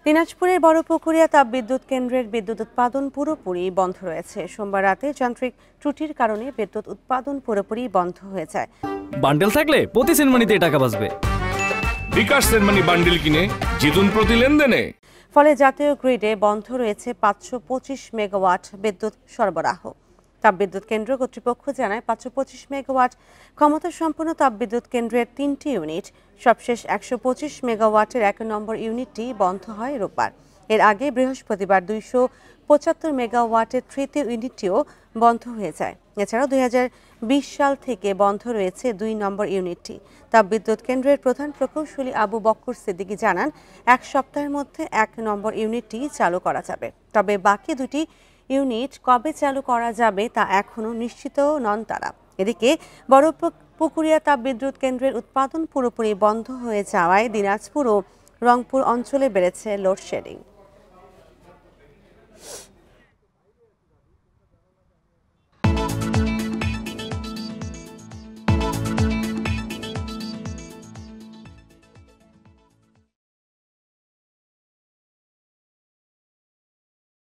দিনাজপুরের বড়পুকুরিয়া তাপবিদ্যুৎ কেন্দ্রের বিদ্যুৎ উৎপাদন পুরোপুরি বন্ধ রয়েছে। সোমবার রাতে যান্ত্রিক ত্রুটির কারণে বিদ্যুৎ উৎপাদন পুরোপুরি বন্ধ হয়ে যায়। বান্ডেল থাকলে প্রতি সেনমানিতে টাকা বাঁচবে। বিকাশ সেনমানি বান্ডেল কিনে জিতুন প্রতি লেনদেনে। ফলে জাতীয় গ্রিডে বন্ধ রয়েছে 525 মেগাওয়াট বিদ্যুৎ সরবরাহ। তাপবিদ্যুৎ কেন্দ্র কর্তৃপক্ষ জানায় 525 মেগাওয়াট ক্ষমতা সম্পন্ন তাপবিদ্যুৎ কেন্দ্রের 3টি ইউনিট, সবশেষ 125 মেগাওয়াটের 1 নম্বর ইউনিটটি বন্ধ হয় রোববার। এর আগে বৃহস্পতিবার 275 মেগাওয়াটের 3য় ইউনিটটিও বন্ধ হয়ে যায়। এছাড়াও 2020 সাল থেকে বন্ধ রয়েছে 2 নম্বর ইউনিটটি। তাপবিদ্যুৎ কেন্দ্রের প্রধান প্রকৌশলী আবু বক্কর সিদ্দিকী জানান, 1 সপ্তাহের মধ্যে 1 নম্বর ইউনিটটি চালু করা যাবে। তবে বাকি দুটি ইউনিট কবে চালু করা যাবে তা এখনো নিশ্চিত নন তারা। এদিকে বড়পুকুরিয়া তাপবিদ্যুৎ কেন্দ্রের উৎপাদন পুরোপুরি বন্ধ হয়ে যাওয়ায় দিনাজপুর ও রংপুর অঞ্চলে বেড়েছে লোডশেডিং।